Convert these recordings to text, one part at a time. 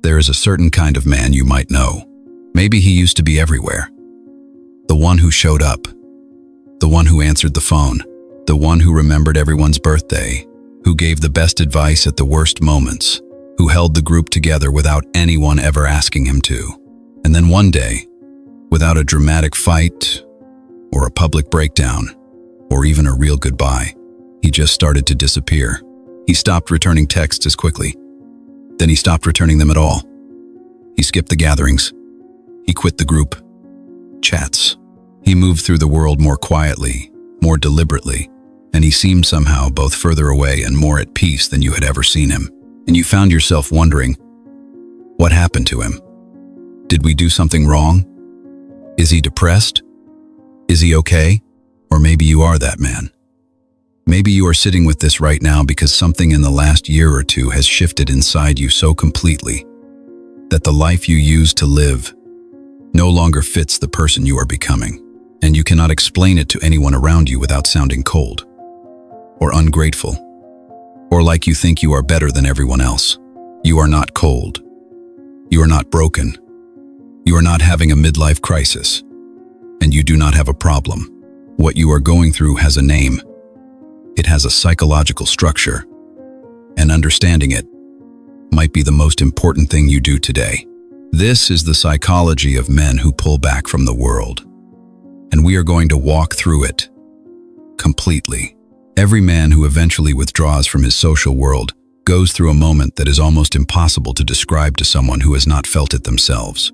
There is a certain kind of man you might know. Maybe he used to be everywhere. The one who showed up. The one who answered the phone. The one who remembered everyone's birthday. Who gave the best advice at the worst moments. Who held the group together without anyone ever asking him to. And then one day, without a dramatic fight, or a public breakdown, or even a real goodbye, he just started to disappear. He stopped returning texts as quickly. Then he stopped returning them at all. He skipped the gatherings. He quit the group chats. He moved through the world more quietly, more deliberately, and he seemed somehow both further away and more at peace than you had ever seen him. And you found yourself wondering, what happened to him? Did we do something wrong? Is he depressed? Is he okay? Or maybe you are that man. Maybe you are sitting with this right now because something in the last year or two has shifted inside you so completely that the life you used to live no longer fits the person you are becoming, and you cannot explain it to anyone around you without sounding cold or ungrateful or like you think you are better than everyone else. You are not cold. You are not broken. You are not having a midlife crisis, and you do not have a problem. What you are going through has a name. It has a psychological structure, and understanding it might be the most important thing you do today. This is the psychology of men who pull back from the world, and we are going to walk through it completely. Every man who eventually withdraws from his social world goes through a moment that is almost impossible to describe to someone who has not felt it themselves.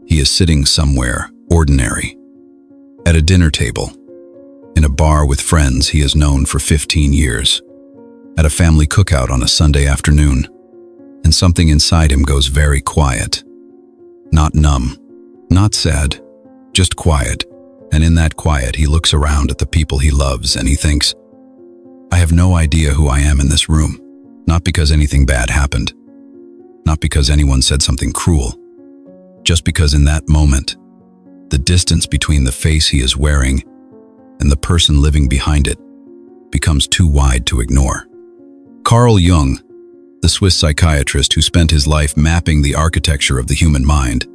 He is sitting somewhere ordinary, at a dinner table, in a bar with friends he has known for 15 years, at a family cookout on a Sunday afternoon, and something inside him goes very quiet. Not numb, not sad, just quiet. And in that quiet, he looks around at the people he loves and he thinks, I have no idea who I am in this room. Not because anything bad happened, not because anyone said something cruel, just because in that moment, the distance between the face he is wearing and the person living behind it becomes too wide to ignore. Carl Jung, the Swiss psychiatrist who spent his life mapping the architecture of the human mind,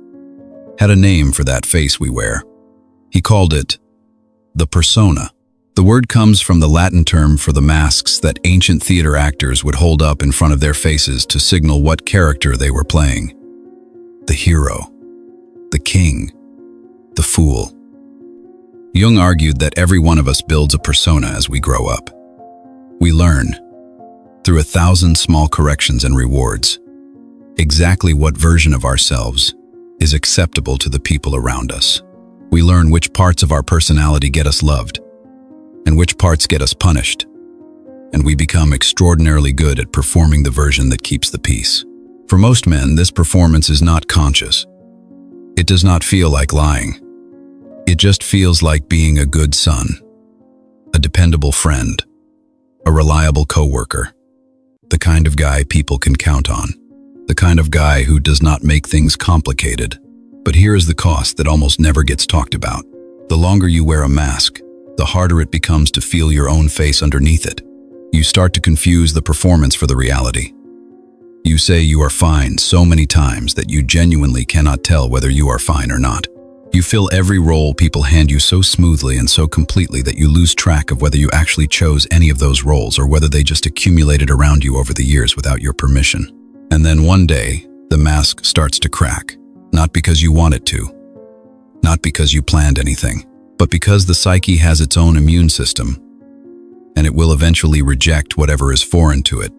had a name for that face we wear. He called it the persona. The word comes from the Latin term for the masks that ancient theater actors would hold up in front of their faces to signal what character they were playing. The hero, the king, the fool. Jung argued that every one of us builds a persona as we grow up. We learn, through 1,000 small corrections and rewards, exactly what version of ourselves is acceptable to the people around us. We learn which parts of our personality get us loved, and which parts get us punished, and we become extraordinarily good at performing the version that keeps the peace. For most men, this performance is not conscious. It does not feel like lying. It just feels like being a good son, a dependable friend, a reliable coworker, the kind of guy people can count on, the kind of guy who does not make things complicated. But here is the cost that almost never gets talked about. The longer you wear a mask, the harder it becomes to feel your own face underneath it. You start to confuse the performance for the reality. You say you are fine so many times that you genuinely cannot tell whether you are fine or not. You fill every role people hand you so smoothly and so completely that you lose track of whether you actually chose any of those roles or whether they just accumulated around you over the years without your permission. And then one day, the mask starts to crack, not because you want it to, not because you planned anything, but because the psyche has its own immune system, and it will eventually reject whatever is foreign to it,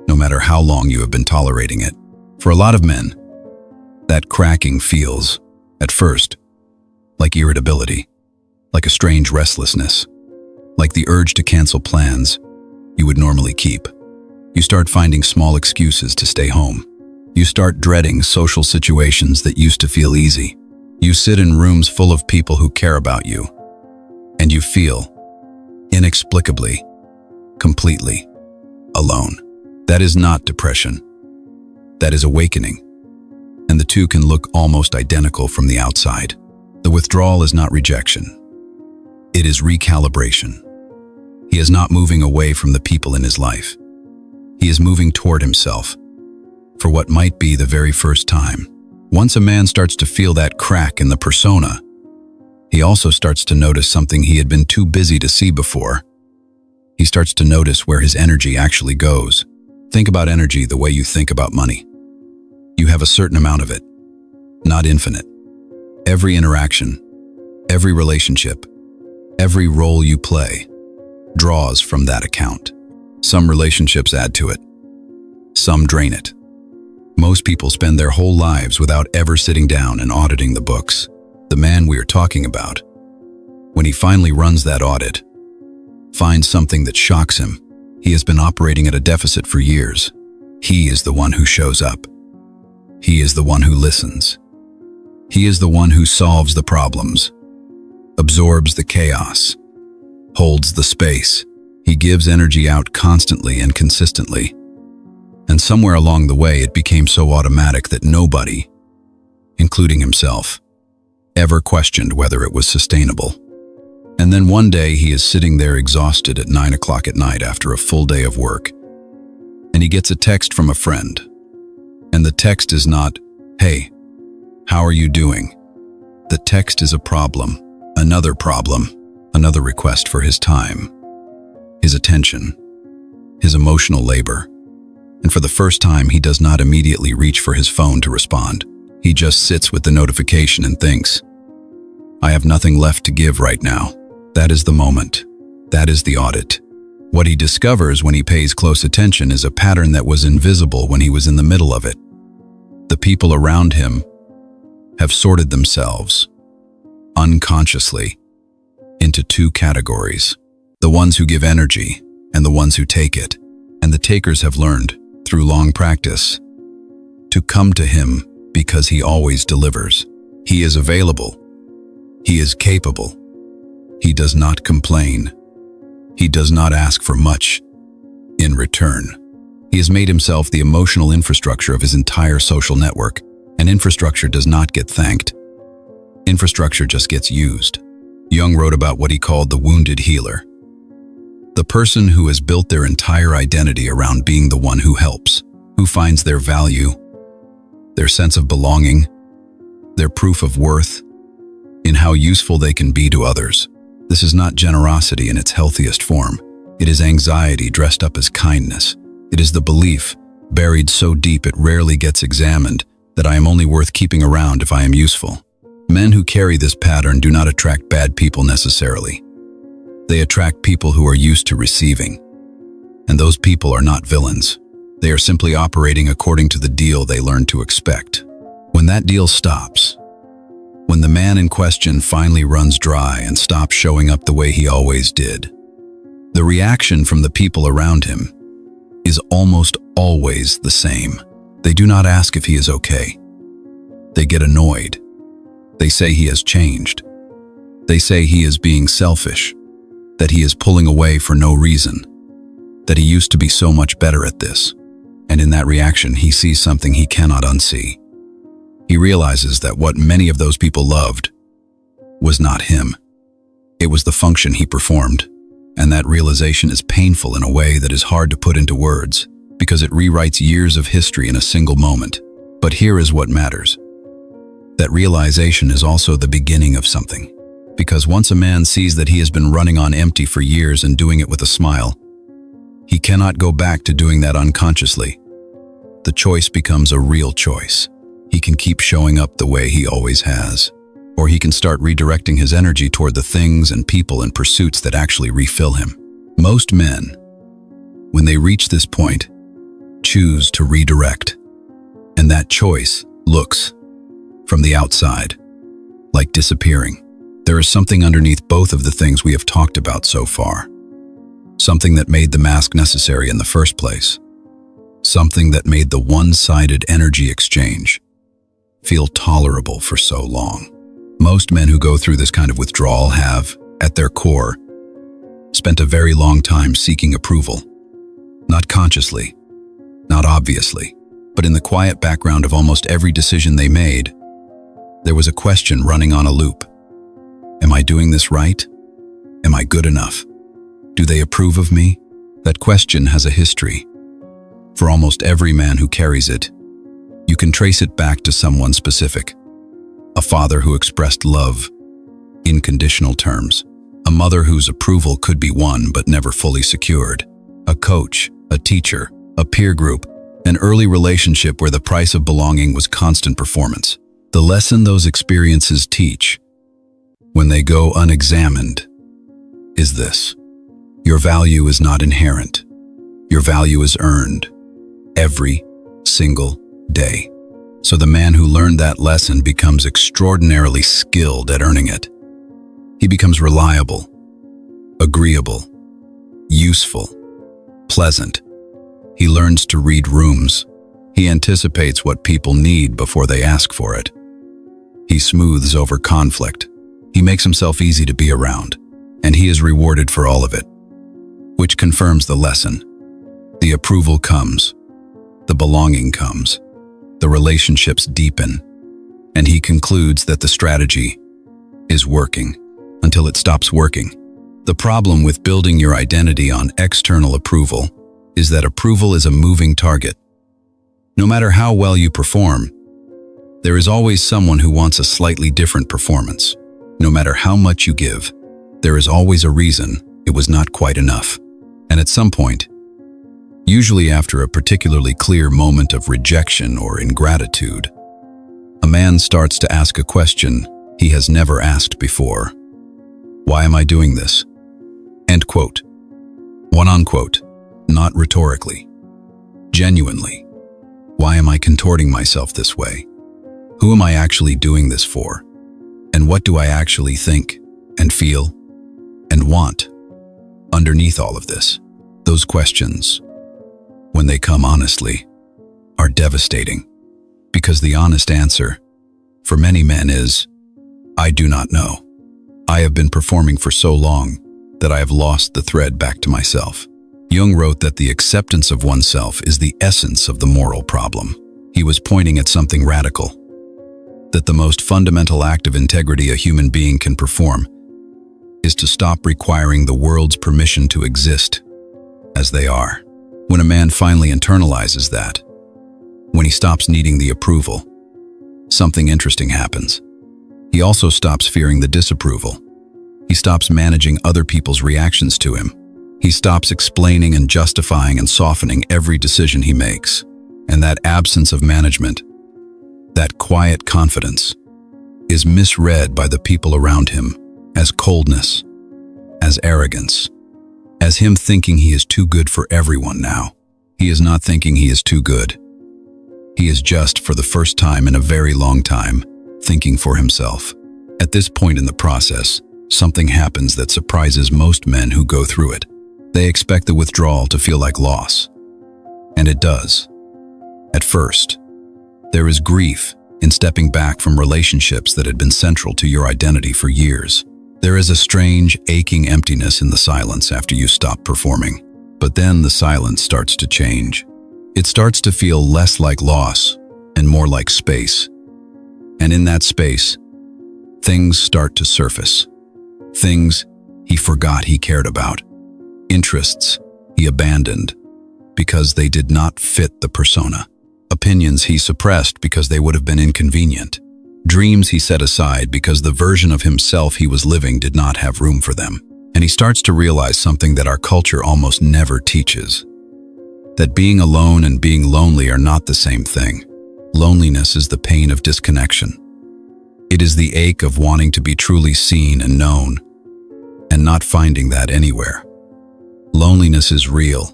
no matter how long you have been tolerating it. For a lot of men, that cracking feels, at first, like irritability, like a strange restlessness, like the urge to cancel plans you would normally keep. You start finding small excuses to stay home. You start dreading social situations that used to feel easy. You sit in rooms full of people who care about you, and you feel, inexplicably, completely, alone. That is not depression. That is awakening. And the two can look almost identical from the outside. The withdrawal is not rejection. It is recalibration. He is not moving away from the people in his life. He is moving toward himself, for what might be the very first time. Once a man starts to feel that crack in the persona, he also starts to notice something he had been too busy to see before. He starts to notice where his energy actually goes. Think about energy the way you think about money. You have a certain amount of it, not infinite. Every interaction, every relationship, every role you play draws from that account. Some relationships add to it. Some drain it. Most people spend their whole lives without ever sitting down and auditing the books. The man we are talking about, when he finally runs that audit, finds something that shocks him. He has been operating at a deficit for years. He is the one who shows up. He is the one who listens. He is the one who solves the problems, absorbs the chaos, holds the space. He gives energy out constantly and consistently. And somewhere along the way, it became so automatic that nobody, including himself, ever questioned whether it was sustainable. And then one day he is sitting there exhausted at 9 o'clock at night after a full day of work, and he gets a text from a friend. And the text is not, "Hey, how are you doing?" The text is a problem, another request for his time, his attention, his emotional labor. And for the first time, he does not immediately reach for his phone to respond. He just sits with the notification and thinks, "I have nothing left to give right now." That is the moment. That is the audit. What he discovers when he pays close attention is a pattern that was invisible when he was in the middle of it. The people around him have sorted themselves, unconsciously, into two categories: the ones who give energy and the ones who take it. And the takers have learned, through long practice, to come to him because he always delivers. He is available. He is capable. He does not complain. He does not ask for much in return. He has made himself the emotional infrastructure of his entire social network, and infrastructure does not get thanked. Infrastructure just gets used. Jung wrote about what he called the wounded healer. The person who has built their entire identity around being the one who helps, who finds their value, their sense of belonging, their proof of worth, in how useful they can be to others. This is not generosity in its healthiest form. It is anxiety dressed up as kindness. It is the belief, buried so deep it rarely gets examined, that I am only worth keeping around if I am useful. Men who carry this pattern do not attract bad people necessarily. They attract people who are used to receiving. And those people are not villains. They are simply operating according to the deal they learned to expect. When that deal stops, when the man in question finally runs dry and stops showing up the way he always did, the reaction from the people around him is almost always the same. They do not ask if he is okay. They get annoyed. They say he has changed. They say he is being selfish, that he is pulling away for no reason, that he used to be so much better at this. And in that reaction, he sees something he cannot unsee. He realizes that what many of those people loved was not him. It was the function he performed. And that realization is painful in a way that is hard to put into words, because it rewrites years of history in a single moment. But here is what matters. That realization is also the beginning of something. Because once a man sees that he has been running on empty for years and doing it with a smile, he cannot go back to doing that unconsciously. The choice becomes a real choice. He can keep showing up the way he always has, or he can start redirecting his energy toward the things and people and pursuits that actually refill him. Most men, when they reach this point, choose to redirect. And that choice looks, from the outside, like disappearing. There is something underneath both of the things we have talked about so far. Something that made the mask necessary in the first place. Something that made the one-sided energy exchange feel tolerable for so long. Most men who go through this kind of withdrawal have, at their core, spent a very long time seeking approval. Not consciously, not obviously, but in the quiet background of almost every decision they made, there was a question running on a loop. Am I doing this right? Am I good enough? Do they approve of me? That question has a history. For almost every man who carries it, You can trace it back to someone specific. A father who expressed love in conditional terms. A mother whose approval could be won but never fully secured. A coach, a teacher, a peer group, an early relationship where the price of belonging was constant performance. The lesson those experiences teach, when they go unexamined, is this: your value is not inherent. Your value is earned every single day. So the man who learned that lesson becomes extraordinarily skilled at earning it. He becomes reliable, agreeable, useful, pleasant. He learns to read rooms. He anticipates what people need before they ask for it. He smooths over conflict. He makes himself easy to be around, and he is rewarded for all of it, which confirms the lesson. The approval comes, the belonging comes, the relationships deepen, and he concludes that the strategy is working until it stops working. The problem with building your identity on external approval is that approval is a moving target. No matter how well you perform, there is always someone who wants a slightly different performance. No matter how much you give, there is always a reason it was not quite enough. And at some point, usually after a particularly clear moment of rejection or ingratitude, a man starts to ask a question he has never asked before. Why am I doing this? End quote. Unquote. Not rhetorically. Genuinely. Why am I contorting myself this way? Who am I actually doing this for? And what do I actually think and feel and want underneath all of this? Those questions, when they come honestly, are devastating, because the honest answer for many men is, I do not know. I have been performing for so long that I have lost the thread back to myself. Jung wrote that the acceptance of oneself is the essence of the moral problem. He was pointing at something radical, that the most fundamental act of integrity a human being can perform is to stop requiring the world's permission to exist as they are. When a man finally internalizes that, when he stops needing the approval, something interesting happens. He also stops fearing the disapproval. He stops managing other people's reactions to him. He stops explaining and justifying and softening every decision he makes. And that absence of management, that quiet confidence, is misread by the people around him as coldness, as arrogance, as him thinking he is too good for everyone now. He is not thinking he is too good. He is just, for the first time in a very long time, thinking for himself. At this point in the process, something happens that surprises most men who go through it. They expect the withdrawal to feel like loss. And it does. At first, there is grief in stepping back from relationships that had been central to your identity for years. There is a strange, aching emptiness in the silence after you stop performing. But then the silence starts to change. It starts to feel less like loss and more like space. And in that space, things start to surface. Things he forgot he cared about. Interests he abandoned because they did not fit the persona. Opinions he suppressed because they would have been inconvenient. Dreams he set aside because the version of himself he was living did not have room for them. And he starts to realize something that our culture almost never teaches. That being alone and being lonely are not the same thing. Loneliness is the pain of disconnection. It is the ache of wanting to be truly seen and known, and not finding that anywhere. Loneliness is real,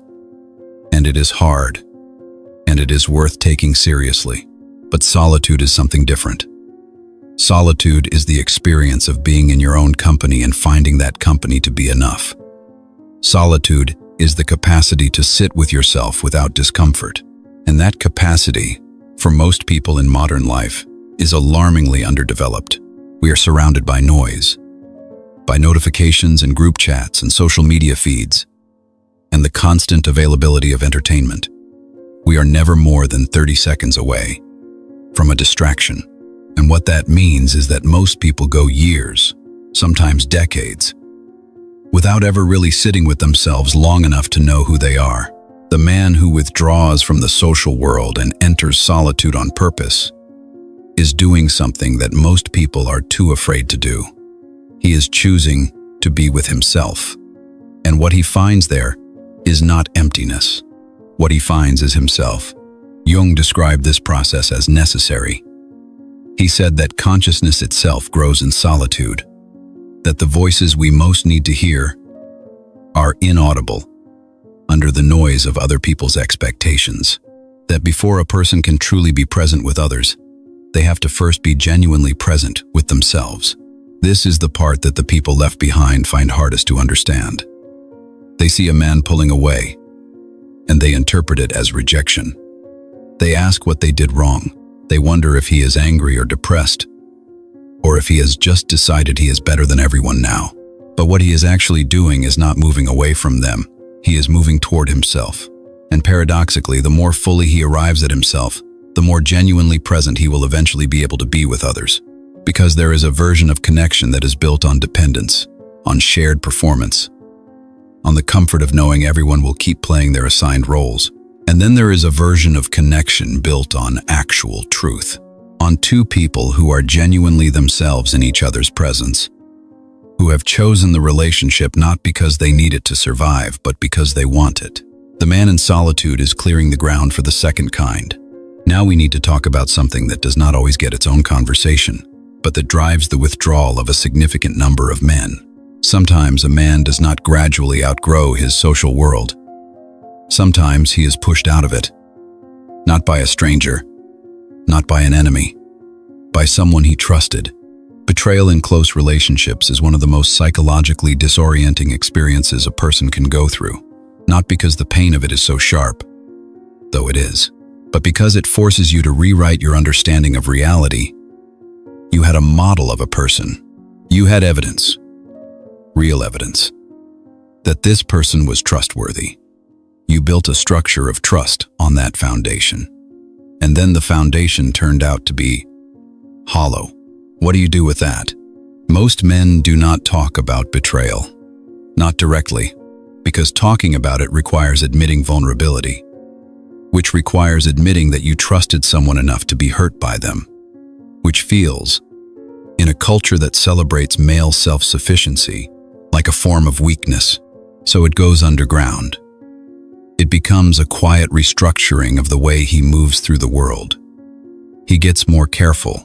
and it is hard, and it is worth taking seriously. But solitude is something different. Solitude is the experience of being in your own company and finding that company to be enough. Solitude is the capacity to sit with yourself without discomfort. And that capacity, for most people in modern life, is alarmingly underdeveloped. We are surrounded by noise, by notifications and group chats and social media feeds, and the constant availability of entertainment. We are never more than 30 seconds away from a distraction. And what that means is that most people go years, sometimes decades, without ever really sitting with themselves long enough to know who they are. The man who withdraws from the social world and enters solitude on purpose is doing something that most people are too afraid to do. He is choosing to be with himself. And what he finds there is not emptiness. What he finds is himself. Jung described this process as necessary. He said that consciousness itself grows in solitude, that the voices we most need to hear are inaudible under the noise of other people's expectations, that before a person can truly be present with others, they have to first be genuinely present with themselves. This is the part that the people left behind find hardest to understand. They see a man pulling away, and they interpret it as rejection. They ask what they did wrong. They wonder if he is angry or depressed, or if he has just decided he is better than everyone now. But what he is actually doing is not moving away from them. He is moving toward himself. And paradoxically, the more fully he arrives at himself, the more genuinely present he will eventually be able to be with others. Because there is a version of connection that is built on dependence, on shared performance, on the comfort of knowing everyone will keep playing their assigned roles. And then there is a version of connection built on actual truth, on two people who are genuinely themselves in each other's presence, who have chosen the relationship not because they need it to survive, but because they want it. The man in solitude is clearing the ground for the second kind. Now we need to talk about something that does not always get its own conversation, but that drives the withdrawal of a significant number of men. Sometimes a man does not gradually outgrow his social world. Sometimes he is pushed out of it, not by a stranger, not by an enemy, by someone he trusted. Betrayal in close relationships is one of the most psychologically disorienting experiences a person can go through, not because the pain of it is so sharp, though it is, but because it forces you to rewrite your understanding of reality. You had a model of a person. You had evidence, real evidence, that this person was trustworthy. You built a structure of trust on that foundation. And then the foundation turned out to be hollow. What do you do with that? Most men do not talk about betrayal. Not directly, because talking about it requires admitting vulnerability, which requires admitting that you trusted someone enough to be hurt by them, which feels, in a culture that celebrates male self-sufficiency, like a form of weakness, so it goes underground. It becomes a quiet restructuring of the way he moves through the world. He gets more careful,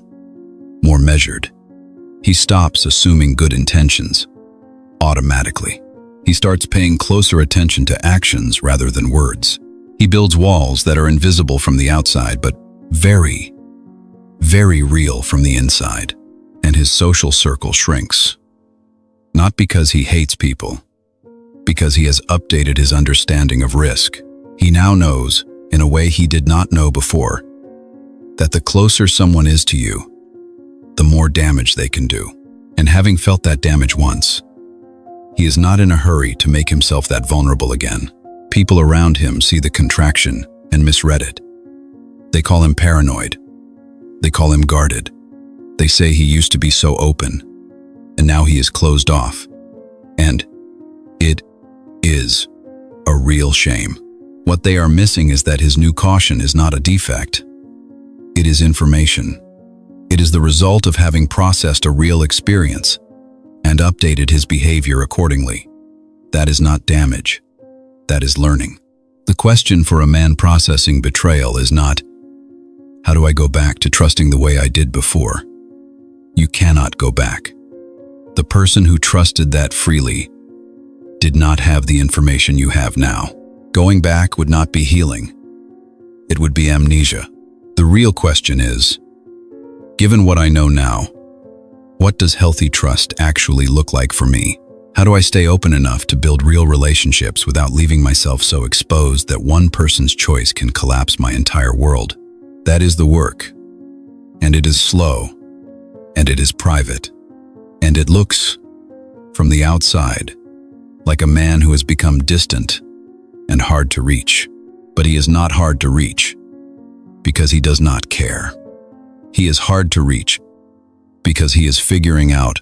more measured. He stops assuming good intentions automatically. He starts paying closer attention to actions rather than words. He builds walls that are invisible from the outside, but very, very real from the inside. And his social circle shrinks. Not because he hates people, because he has updated his understanding of risk. He now knows, in a way he did not know before, that the closer someone is to you, the more damage they can do. And having felt that damage once, he is not in a hurry to make himself that vulnerable again. People around him see the contraction and misread it. They call him paranoid. They call him guarded. They say he used to be so open, and now he is closed off. And it is a real shame. What they are missing is that his new caution is not a defect. It is information. It is the result of having processed a real experience and updated his behavior accordingly. That is not damage. That is learning. The question for a man processing betrayal is not, how do I go back to trusting the way I did before? You cannot go back. The person who trusted that freely did not have the information you have now. Going back would not be healing. It would be amnesia. The real question is, given what I know now, what does healthy trust actually look like for me? How do I stay open enough to build real relationships without leaving myself so exposed that one person's choice can collapse my entire world? That is the work. And it is slow. And it is private. And it looks, from the outside, like a man who has become distant and hard to reach. But he is not hard to reach because he does not care. He is hard to reach because he is figuring out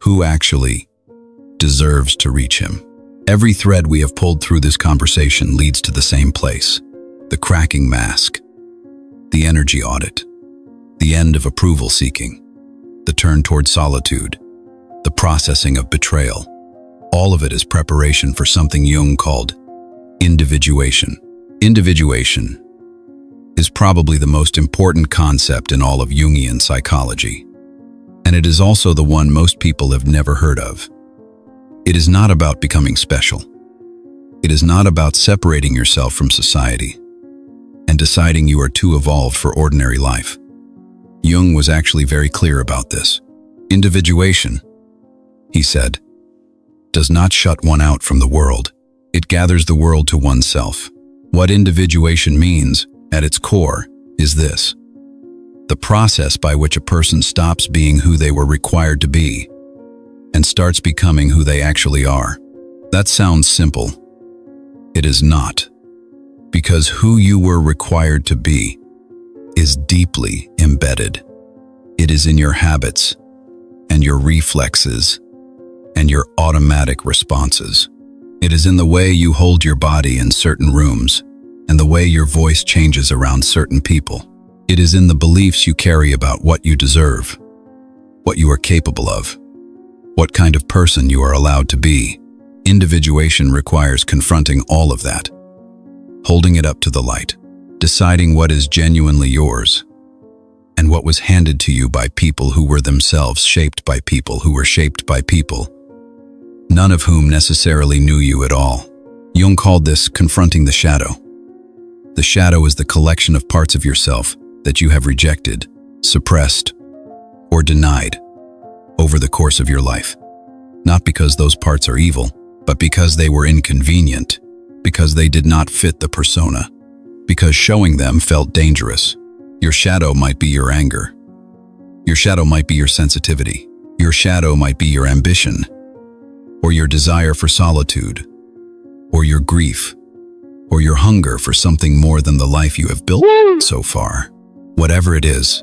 who actually deserves to reach him. Every thread we have pulled through this conversation leads to the same place: the cracking mask, the energy audit, the end of approval seeking, the turn toward solitude, the processing of betrayal. All of it is preparation for something Jung called individuation. Individuation is probably the most important concept in all of Jungian psychology, and it is also the one most people have never heard of. It is not about becoming special. It is not about separating yourself from society and deciding you are too evolved for ordinary life. Jung was actually very clear about this. Individuation, he said, does not shut one out from the world. It gathers the world to oneself. What individuation means, at its core, is this: the process by which a person stops being who they were required to be and starts becoming who they actually are. That sounds simple. It is not, because who you were required to be is deeply embedded. It is in your habits and your reflexes and your automatic responses. It is in the way you hold your body in certain rooms and the way your voice changes around certain people. It is in the beliefs you carry about what you deserve, what you are capable of, what kind of person you are allowed to be. Individuation requires confronting all of that, holding it up to the light, deciding what is genuinely yours, and what was handed to you by people who were themselves shaped by people who were shaped by people, none of whom necessarily knew you at all. Jung called this confronting the shadow. The shadow is the collection of parts of yourself that you have rejected, suppressed, or denied over the course of your life. Not because those parts are evil, but because they were inconvenient, because they did not fit the persona, because showing them felt dangerous. Your shadow might be your anger. Your shadow might be your sensitivity. Your shadow might be your ambition, or your desire for solitude, or your grief, or your hunger for something more than the life you have built so far. Whatever it is,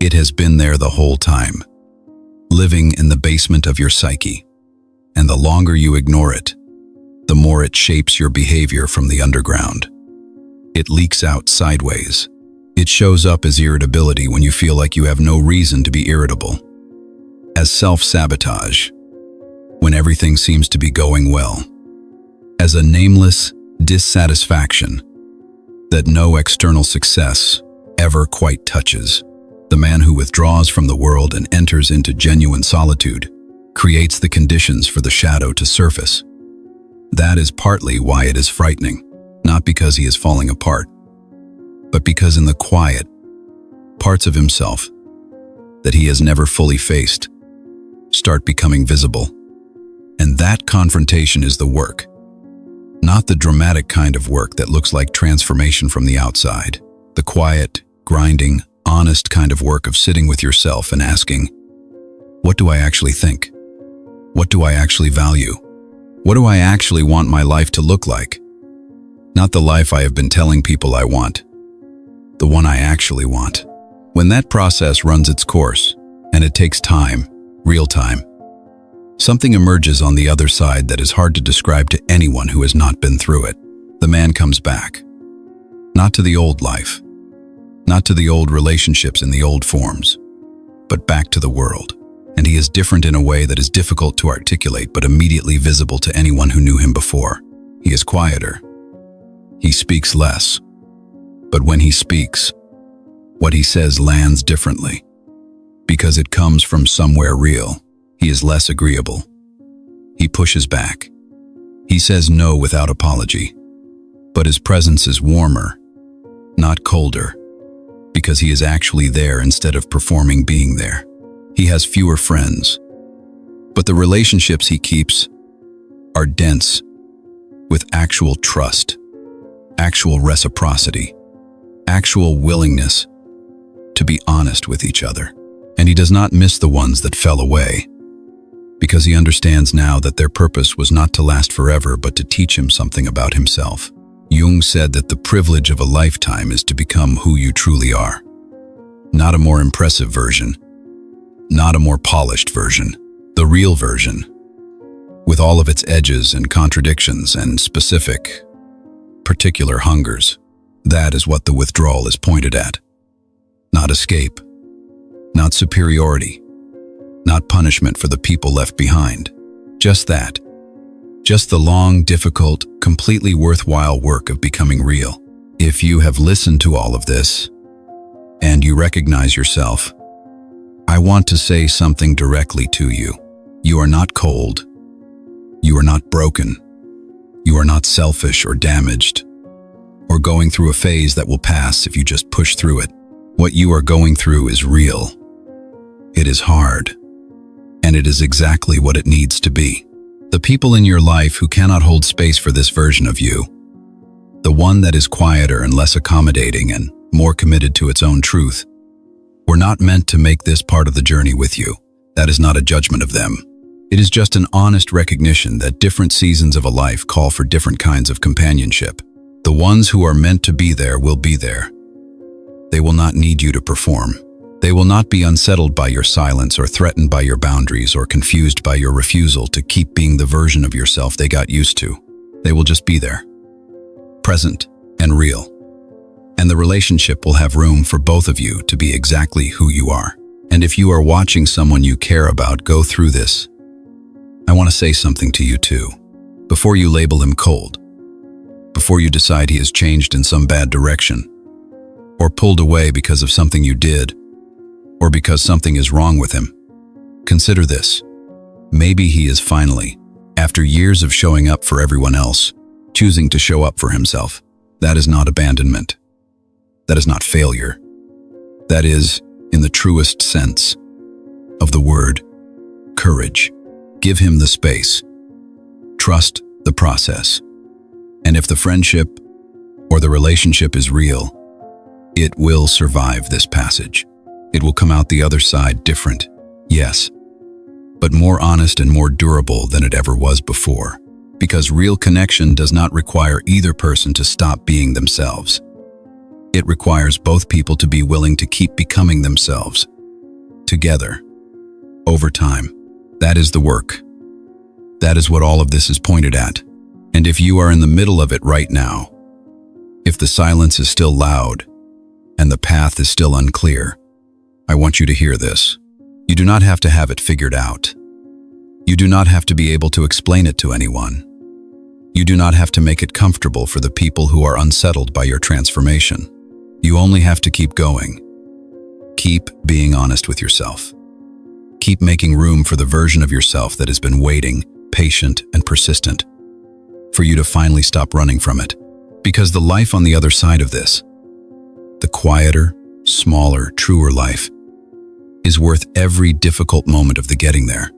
it has been there the whole time, living in the basement of your psyche. And the longer you ignore it, the more it shapes your behavior from the underground. It leaks out sideways. It shows up as irritability when you feel like you have no reason to be irritable, as self-sabotage when everything seems to be going well, as a nameless dissatisfaction that no external success ever quite touches. The man who withdraws from the world and enters into genuine solitude creates the conditions for the shadow to surface. That is partly why it is frightening, not because he is falling apart, but because in the quiet, parts of himself that he has never fully faced start becoming visible. And that confrontation is the work, not the dramatic kind of work that looks like transformation from the outside. The quiet, grinding, honest kind of work of sitting with yourself and asking, what do I actually think? What do I actually value? What do I actually want my life to look like? Not the life I have been telling people I want, the one I actually want. When that process runs its course, and it takes time, real time, something emerges on the other side that is hard to describe to anyone who has not been through it. The man comes back, not to the old life, not to the old relationships in the old forms, but back to the world. And he is different in a way that is difficult to articulate but immediately visible to anyone who knew him before. He is quieter. He speaks less. But when he speaks, what he says lands differently, because it comes from somewhere real. He is less agreeable. He pushes back. He says no without apology. But his presence is warmer, not colder, because he is actually there instead of performing being there. He has fewer friends, but the relationships he keeps are dense with actual trust, actual reciprocity, actual willingness to be honest with each other. And he does not miss the ones that fell away, because he understands now that their purpose was not to last forever but to teach him something about himself. Jung said that the privilege of a lifetime is to become who you truly are. Not a more impressive version, not a more polished version, the real version. with all of its edges and contradictions and specific, particular hungers. That is what the withdrawal is pointed at. Not escape, not superiority, not punishment for the people left behind. Just that. Just the long, difficult, completely worthwhile work of becoming real. If you have listened to all of this, and you recognize yourself, I want to say something directly to you. You are not cold. You are not broken. You are not selfish or damaged, or going through a phase that will pass if you just push through it. What you are going through is real. It is hard, and it is exactly what it needs to be. The people in your life who cannot hold space for this version of you, the one that is quieter and less accommodating and more committed to its own truth, were not meant to make this part of the journey with you. That is not a judgment of them. It is just an honest recognition that different seasons of a life call for different kinds of companionship. The ones who are meant to be there will be there. They will not need you to perform. They will not be unsettled by your silence or threatened by your boundaries or confused by your refusal to keep being the version of yourself they got used to. They will just be there, present and real. And the relationship will have room for both of you to be exactly who you are. And if you are watching someone you care about go through this, I want to say something to you too. Before you label him cold, before you decide he has changed in some bad direction, or pulled away because of something you did, or because something is wrong with him, consider this. Maybe he is finally, after years of showing up for everyone else, choosing to show up for himself. That is not abandonment. That is not failure. That is, in the truest sense of the word, courage. Give him the space. Trust the process. And if the friendship or the relationship is real, it will survive this passage. It will come out the other side different, yes, but more honest and more durable than it ever was before. Because real connection does not require either person to stop being themselves. It requires both people to be willing to keep becoming themselves, together, over time. That is the work. That is what all of this is pointed at. And if you are in the middle of it right now, if the silence is still loud and the path is still unclear, I want you to hear this. You do not have to have it figured out. You do not have to be able to explain it to anyone. You do not have to make it comfortable for the people who are unsettled by your transformation. You only have to keep going. Keep being honest with yourself. Keep making room for the version of yourself that has been waiting, patient and persistent, for you to finally stop running from it. Because the life on the other side of this, the quieter, smaller, truer life, is worth every difficult moment of the getting there.